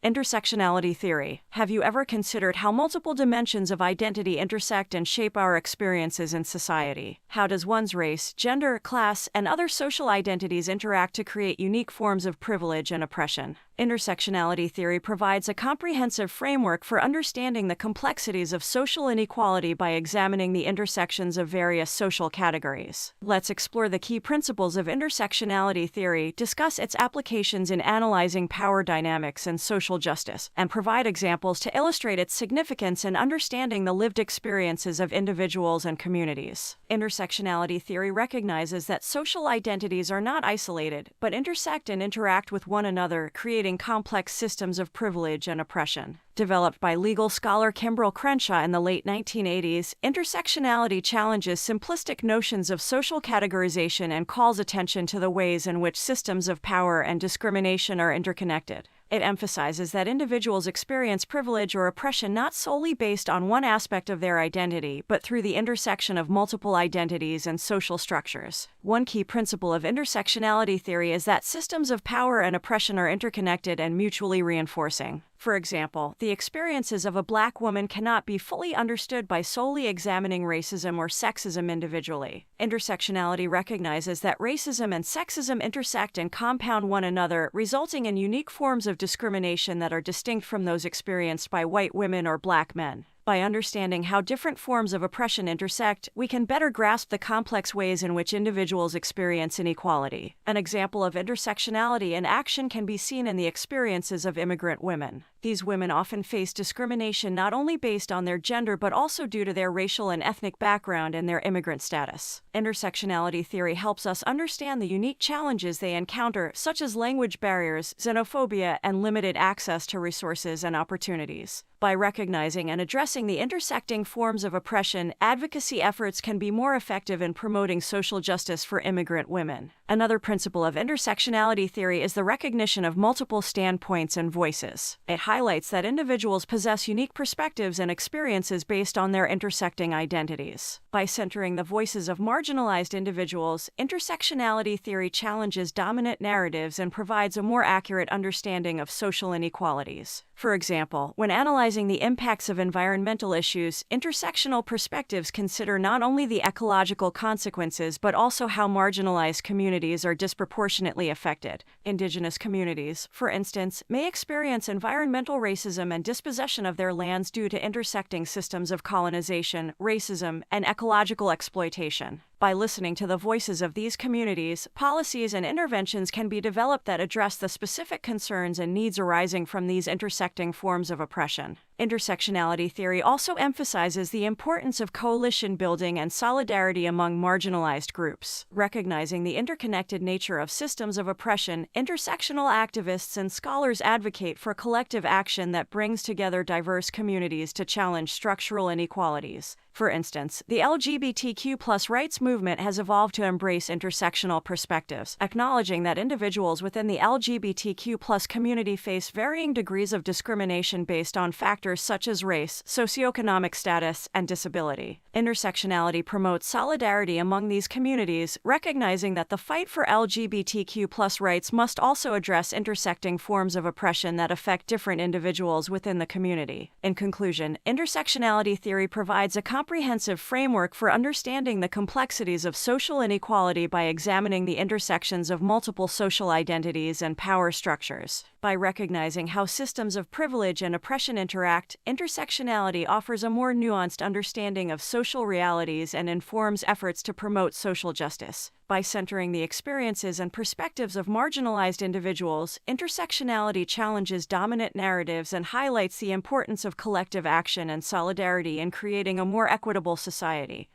Intersectionality Theory. Have you ever considered how multiple dimensions of identity intersect and shape our experiences in society? How does one's race, gender, class, and other social identities interact to create unique forms of privilege and oppression? Intersectionality theory provides a comprehensive framework for understanding the complexities of social inequality by examining the intersections of various social categories. Let's explore the key principles of intersectionality theory, discuss its applications in analyzing power dynamics and social justice, and provide examples to illustrate its significance in understanding the lived experiences of individuals and communities. Intersectionality theory recognizes that social identities are not isolated, but intersect and interact with one another, creating complex systems of privilege and oppression. Developed by legal scholar Kimbrel Crenshaw in the late 1980s, intersectionality challenges simplistic notions of social categorization and calls attention to the ways in which systems of power and discrimination are interconnected. It emphasizes that individuals experience privilege or oppression not solely based on one aspect of their identity, but through the intersection of multiple identities and social structures. One key principle of intersectionality theory is that systems of power and oppression are interconnected and mutually reinforcing. For example, the experiences of a Black woman cannot be fully understood by solely examining racism or sexism individually. Intersectionality recognizes that racism and sexism intersect and compound one another, resulting in unique forms of discrimination that are distinct from those experienced by white women or Black men. By understanding how different forms of oppression intersect, we can better grasp the complex ways in which individuals experience inequality. An example of intersectionality in action can be seen in the experiences of immigrant women. These women often face discrimination not only based on their gender but also due to their racial and ethnic background and their immigrant status. Intersectionality theory helps us understand the unique challenges they encounter, such as language barriers, xenophobia, and limited access to resources and opportunities. By recognizing and addressing the intersecting forms of oppression, advocacy efforts can be more effective in promoting social justice for immigrant women. Another principle of intersectionality theory is the recognition of multiple standpoints and voices. It highlights that individuals possess unique perspectives and experiences based on their intersecting identities. By centering the voices of marginalized individuals, intersectionality theory challenges dominant narratives and provides a more accurate understanding of social inequalities. For example, when analyzing the impacts of environmental issues, intersectional perspectives consider not only the ecological consequences but also how marginalized communities are disproportionately affected. Indigenous communities, for instance, may experience environmental racism and dispossession of their lands due to intersecting systems of colonization, racism, and ecological exploitation. By listening to the voices of these communities, policies and interventions can be developed that address the specific concerns and needs arising from these intersecting forms of oppression. Intersectionality theory also emphasizes the importance of coalition building and solidarity among marginalized groups. Recognizing the interconnected nature of systems of oppression, intersectional activists and scholars advocate for collective action that brings together diverse communities to challenge structural inequalities. For instance, the LGBTQ+ rights movement has evolved to embrace intersectional perspectives, acknowledging that individuals within the LGBTQ+ community face varying degrees of discrimination based on factors such as race, socioeconomic status, and disability. Intersectionality promotes solidarity among these communities, recognizing that the fight for LGBTQ+ rights must also address intersecting forms of oppression that affect different individuals within the community. In conclusion, intersectionality theory provides a comprehensive framework for understanding the complexities of social inequality by examining the intersections of multiple social identities and power structures. By recognizing how systems of privilege and oppression interact, intersectionality offers a more nuanced understanding of social realities and informs efforts to promote social justice. By centering the experiences and perspectives of marginalized individuals, intersectionality challenges dominant narratives and highlights the importance of collective action and solidarity in creating a more equitable society.